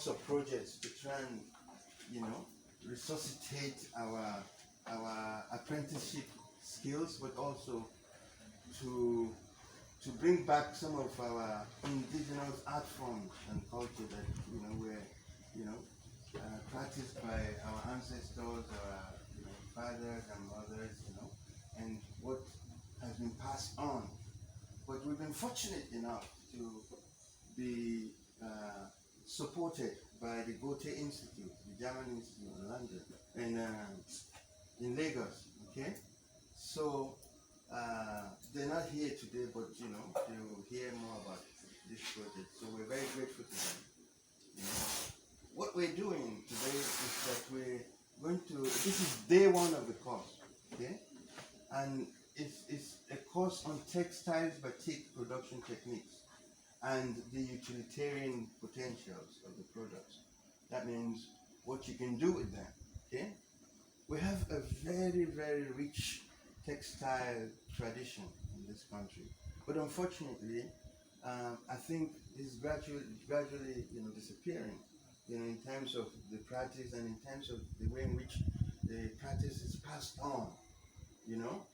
lots of projects to try and, you know, resuscitate our apprenticeship skills, but also to bring back some of our indigenous art forms and culture that, you know, were, you know, practiced by our ancestors, our, you know, fathers and mothers, you know, and what has been passed on. But we've been fortunate enough to be supported by the Goethe Institute, the German Institute in London, and in Lagos. Okay, so they're not here today, but you know they will hear more about this project. So we're very grateful to them. You know? What we're doing today is that we're going to. This is day one of the course. Okay, and it's a course on textiles batik production techniques and the utilitarian potentials of the products. That means what you can do with them. Okay, we have a very, very rich textile tradition in this country, but unfortunately, I think it's gradually, you know, disappearing. You know, in terms of the practice and in terms of the way in which the practice is passed on. You know,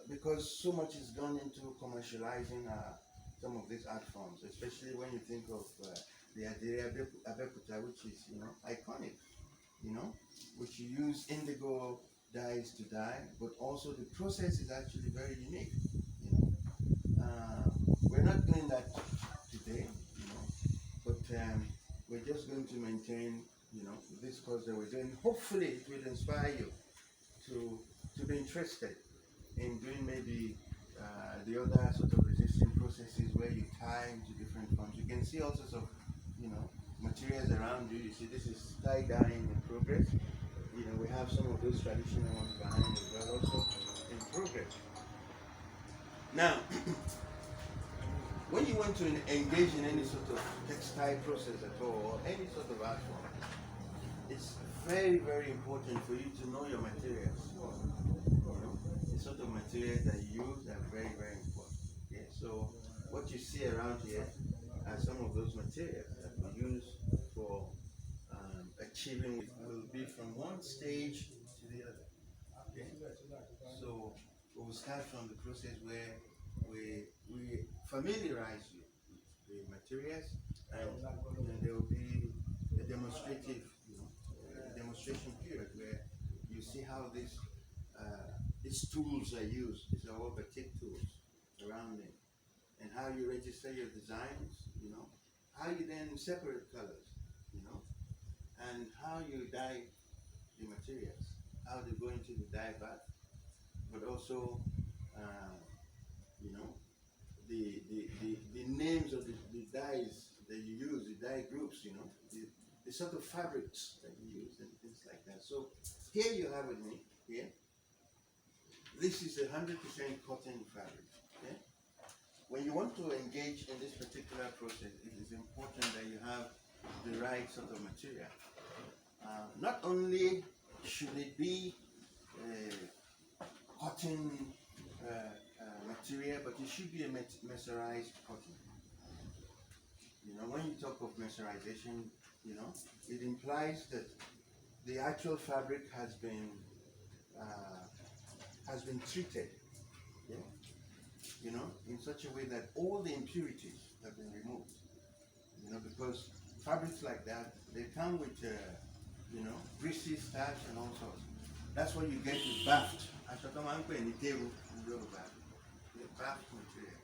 because so much is gone into commercializing some of these art forms, especially when you think of the Adere Abekuta, which is, you know, iconic, you know, which you use indigo dyes to dye, but also the process is actually very unique, you know. We're not doing that today, you know, but we're just going to maintain, you know, this course that we're doing. Hopefully it will inspire you to be interested in doing maybe the other sort of resisting processes where you tie into different forms. You can see all sorts of, you know, materials around you. You see this is tie dyeing in progress. You know, we have some of those traditional ones behind as well, also in progress. Now, when you want to engage in any sort of textile process at all, or any sort of art form, it's very, very important for you to know your materials. The sort of materials that you use are very, very important. Okay? So what you see around here are some of those materials that we use for achieving. Will be from one stage to the other. Okay? So we'll start from the process where we familiarize you with the materials, and you know, there will be a demonstrative, you know, a demonstration period where you see how these tools are used. These are all batik tools around it, and how you register your designs, you know, how you then separate colors, you know, and how you dye the materials, how they go into the dye bath, but also, you know, the names of the dyes that you use, the dye groups, you know, the sort of fabrics that you use and things like that. So here you have with me, here, this is 100% cotton fabric. Okay? When you want to engage in this particular process, it is important that you have the right sort of material. Not only should it be cotton material, but it should be a mercerized cotton. You know, when you talk of mercerization, you know, it implies that the actual fabric has been treated, yeah? You know, in such a way that all the impurities have been removed. You know, because fabrics like that, they come with, you know, greasy starch and all sorts. That's what you get with baft. The baft material.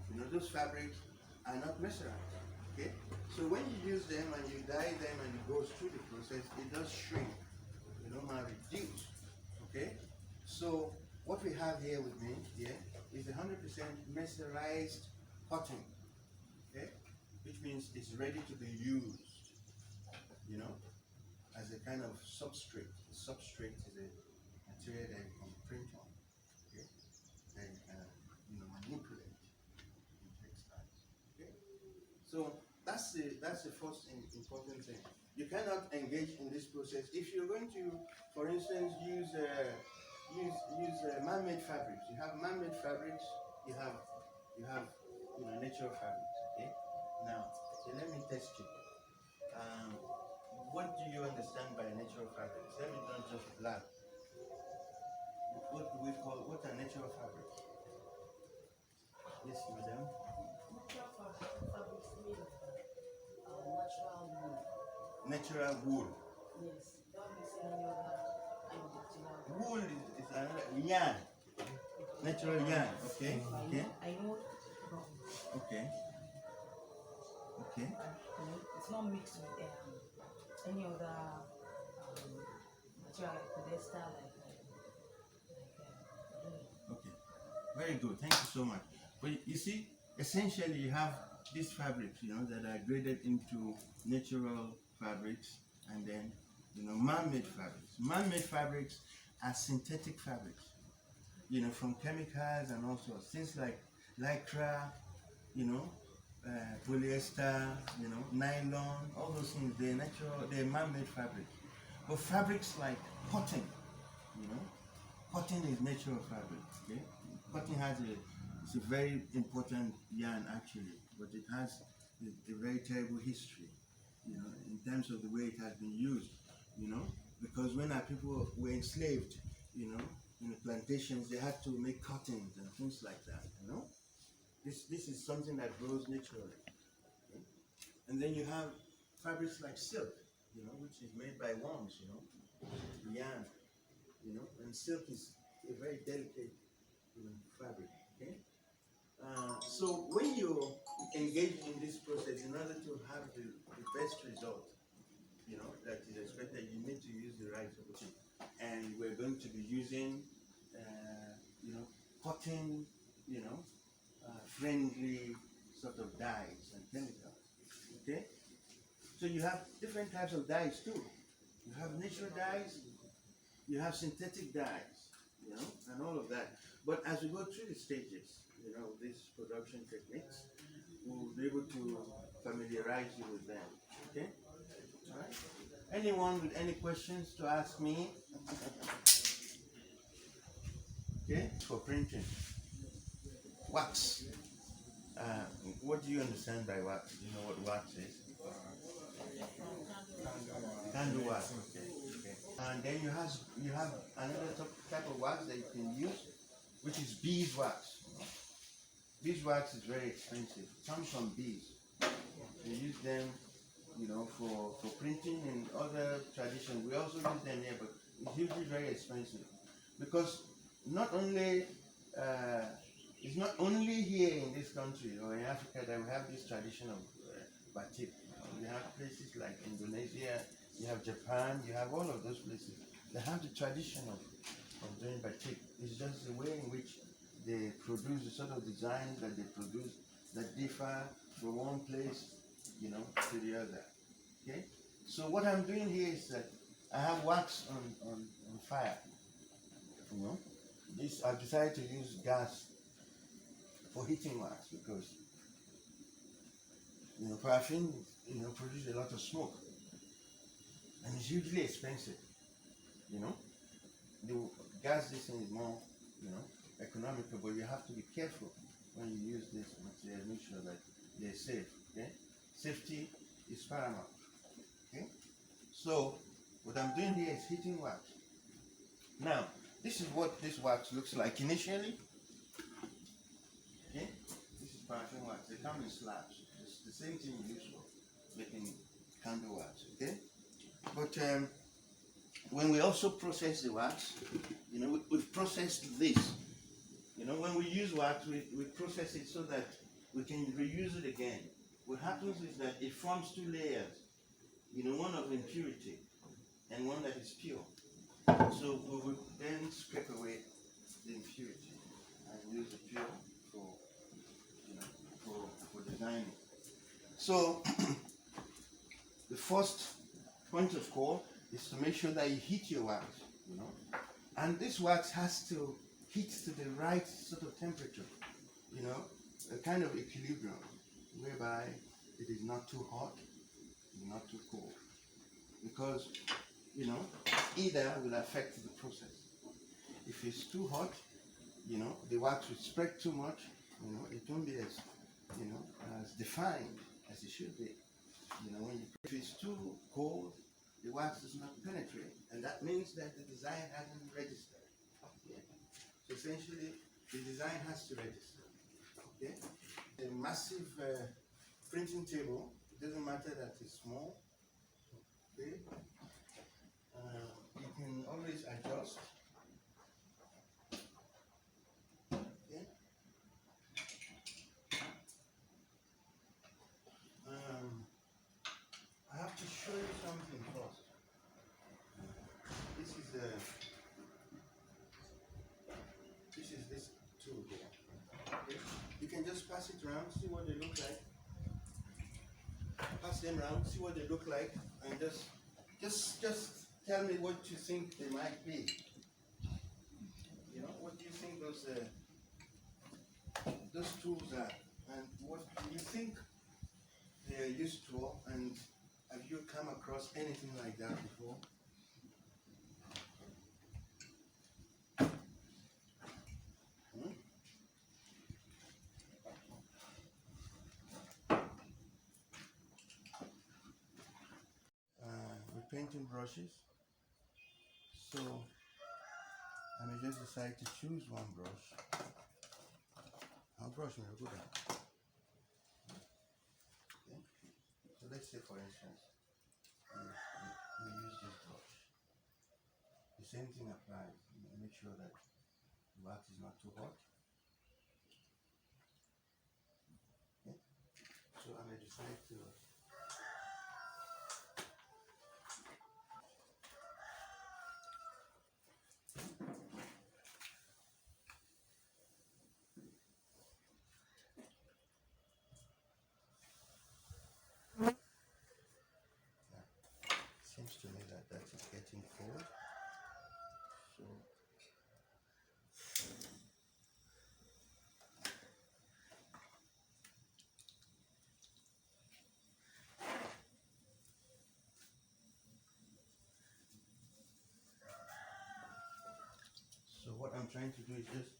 You know, those fabrics are not mercerized. Okay? So when you use them and you dye them and it goes through the process, it does shrink. You don't want to reduce. Okay? So what we have here with me here is 100% mercerized cotton. Okay? Which means it's ready to be used. You know, as a kind of substrate. The substrate is a material that you can print on. Okay? That you can, you know, manipulate in textiles. Okay? So that's the first important thing. You cannot engage in this process if you're going to, for instance, use man-made fabrics. You have man-made fabrics. You have you know, natural fabrics. Okay. Now, okay, let me test you. what do you understand by natural fabrics? Let me not just laugh. What do we call, what are natural fabrics? Yes, madam. Natural fabrics made of natural wool. Natural wool. Yes, don't mix any other kind of material. Wool is another yarn. Natural yarn. Okay. Okay. I know. Okay. Okay. It's not mixed with any other material like polyester, Okay. Very good. Thank you so much. But you see, essentially, you have these fabrics, that are graded into natural fabrics and then, man-made fabrics. Man-made fabrics are synthetic fabrics, from chemicals and also things like lycra, polyester, nylon, all those things, they're natural, they're man-made fabrics. But fabrics like cotton, cotton is natural fabric, okay? Cotton it's a very important yarn actually, but it has a very terrible history, in terms of the way it has been used, because when our people were enslaved, in the plantations, they had to make cottons and things like that, This is something that grows naturally. Okay? And then you have fabrics like silk, which is made by worms, yarn, and silk is a very delicate fabric. Okay? So when you engage in this process, in order to have the best result, that is expected, you need to use the right option. And we're going to be using, cotton, friendly sort of dyes and chemicals. Okay? So you have different types of dyes too. You have natural dyes, you have synthetic dyes, and all of that. But as we go through the stages, these production techniques, we'll be able to familiarize you with them. Okay? All right? Anyone with any questions to ask me? Okay? For printing. Wax. What do you understand by wax? Do you know what wax is? Candle wax. Okay. And then you have another type of wax that you can use, which is beeswax. Beeswax is very expensive. It comes from bees. They use them, for printing and other traditions. We also use them here, but it's usually very expensive because it's not only here in this country or in Africa that we have this tradition of batik. We have places like Indonesia, you have Japan, you have all of those places that have the tradition of doing batik. It's just the way in which they produce, the sort of designs that they produce that differ from one place, to the other. Okay? So what I'm doing here is that I have wax on fire. I've decided to use gas for heating wax because paraffin produces a lot of smoke and it's hugely expensive. The gas this thing is more economical, but you have to be careful when you use this material. Make sure that they're safe. Okay, safety is paramount. Okay, so what I'm doing here is heating wax. Now this is what this wax looks like initially. Okay, this is paraffin wax. They come in slabs. It's the same thing you use for making candle wax. Okay, but when we also process the wax, we've processed this. When we use wax, we process it so that we can reuse it again. What happens is that it forms two layers, one of impurity and one that is pure. So we will then scrape away the impurity and use the pure for designing. So the first point of call is to make sure that you heat your wax, and this wax has to heat to the right sort of temperature, a kind of equilibrium, whereby it is not too hot, not too cold, because either will affect the process. If it's too hot, the wax will spread too much, it won't be as as defined as it should be. If it's too cold, the wax does not penetrate, and that means that the design hasn't registered. Okay? So essentially, the design has to register. Okay? A massive printing table, it doesn't matter that it's small. Okay? You can always adjust. Okay? I have to show you something first. This is this tool here. Okay? You can just pass it around, see what they look like. Pass them around, see what they look like, and just tell me what you think they might be. You know, what do you think those tools are, and what do you think they're used to, and have you come across anything like that before? With painting brushes, so I may just decide to choose one brush. I'll brush me good at. Okay. So let's say, for instance, we use this brush. The same thing applies. Make sure that the wax is not too hot. Okay. So I may decide to seems to me that is getting cold. So what I'm trying to do is just,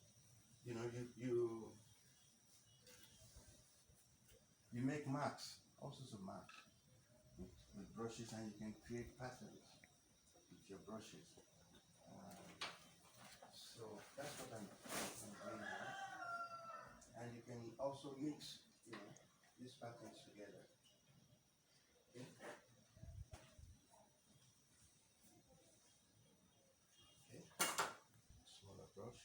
you make marks, all sorts of marks with brushes, and you can create patterns with your brushes. So that's what I'm doing now. And you can also mix, these patterns together. Okay? Okay. Smaller brush.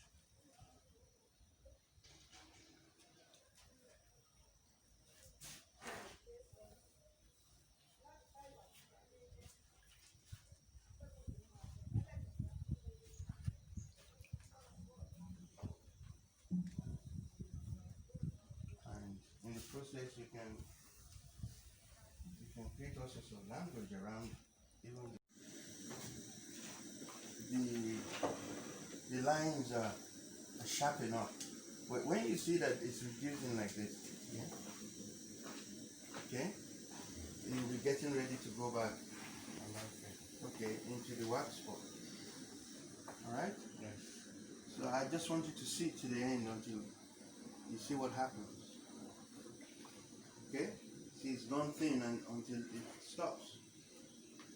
And in the process, you can create all sorts of language around even the lines are sharp enough. But when you see that it's reducing like this, yeah, okay, you'll be getting ready to go back, okay, into the wax spot. All right? Yes. So I just want you to see to the end until you see what happens. Okay? See, it's gone thin and until it stops.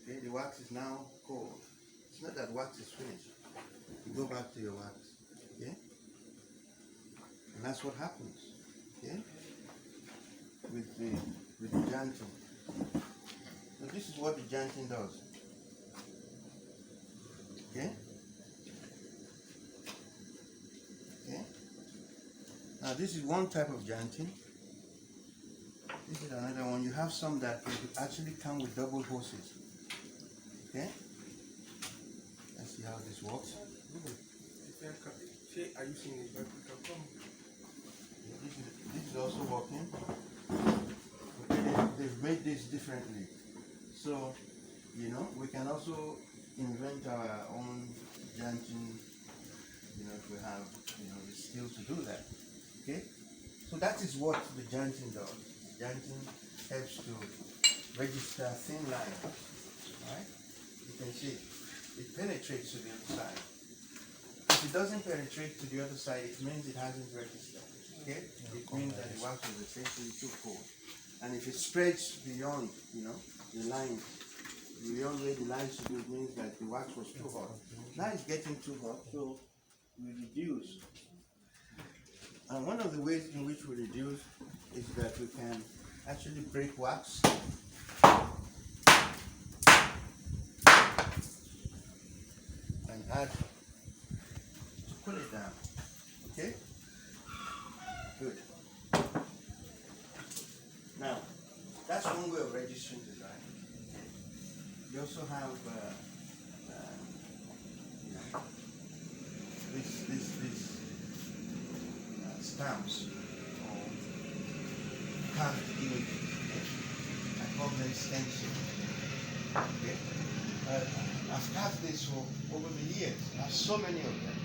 Okay, the wax is now cold. It's not that wax is finished. You go back to your wax. Okay? And that's what happens. Okay? With the jantin. So this is what the jantin does. Okay? Okay? Now this is one type of jantin. This is another one. You have some that actually come with double hoses. Okay? Let's see how this works. Are you seeing it? This is also working. They've made this differently. So, we can also invent our own jantin, if we have, the skill to do that. Okay? So that is what the jantin does. The jantin helps to register thin lines. Right? You can see it penetrates to the other side. If it doesn't penetrate to the other side, it means it hasn't registered. Okay? It means that the wax was essentially too cold. And if it spreads beyond, the lines, the young lady likes to do, it means that the wax was too hot. Now it's getting too hot, so we reduce. And one of the ways in which we reduce is that we can actually break wax and add to cool it down. Okay? Good. Now, that's one way of registering design. Okay? You also have you know, this stamps or carved images. Okay? I call them stencils. Okay? I've carved this for over the years. I have so many of them.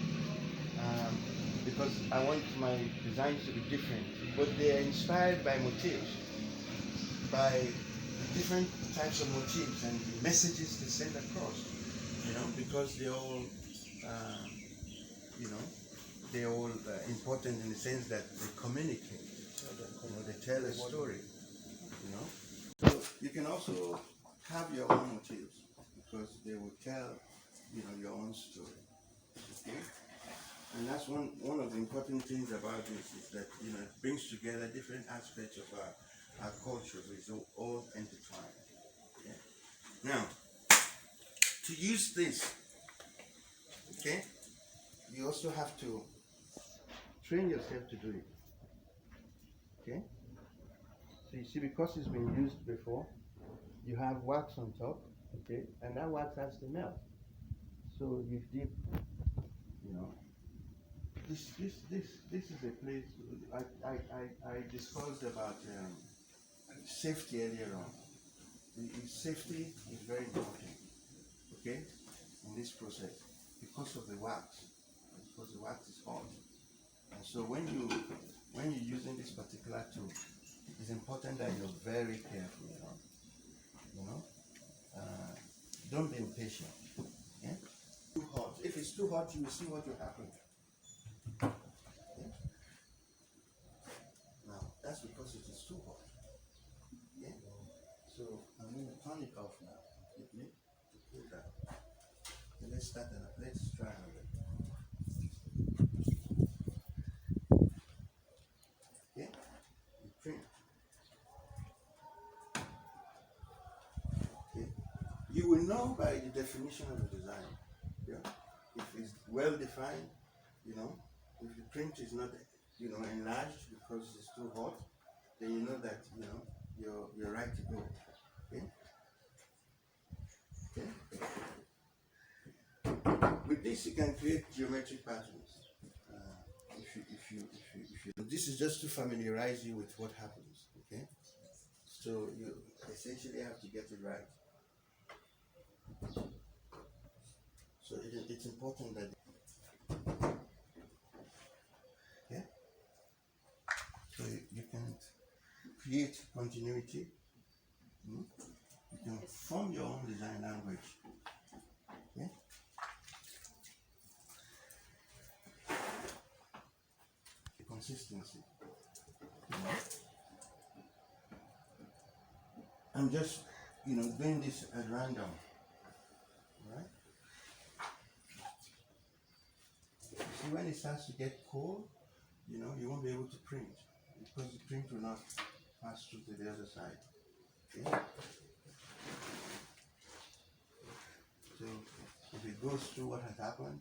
Because I want my designs to be different. But they are inspired by motifs, by different types of motifs and the messages they send across. You know, because they're all, you know, they're all important in the sense that they communicate. You know, they tell a story. You know, so you can also have your own motifs because they will tell, you know, your own story. Okay? And that's one of the important things about this is that, you know, it brings together different aspects of our culture. It's all intertwined. Okay? Now, to use this, okay, you also have to train yourself to do it. Okay? So you see, because it's been used before, you have wax on top, okay, and that wax has to melt. So you dip, you know. This is a place I discussed about safety earlier on. Safety is very important, okay, in this process because of the wax, because the wax is hot, and so when you're using this particular tool, it's important that you're very careful. You know, don't be impatient. Yeah? Too hot. If it's too hot, you will see what will happen. That's because it is too hot. Yeah? So I'm going to turn it off now. With me to cool down. Okay, let's start and let's try another. Okay? You print. Okay? You will know by the definition of the design. Yeah? If it's well defined, you know, if the print is not, you know, enlarged because it's too hot, then you know that, you know, you're right to go. Okay? Okay? With this you can create geometric patterns. If you this is just to familiarize you with what happens. Okay? So you essentially have to get it right. So it's important that so you can create continuity. You can form your own design language. Okay? Consistency. I'm just, you know, doing this at random. Right? See, when it starts to get cold, you know, you won't be able to print because the print will not pass through to the other side. Okay? So if it goes through what has happened,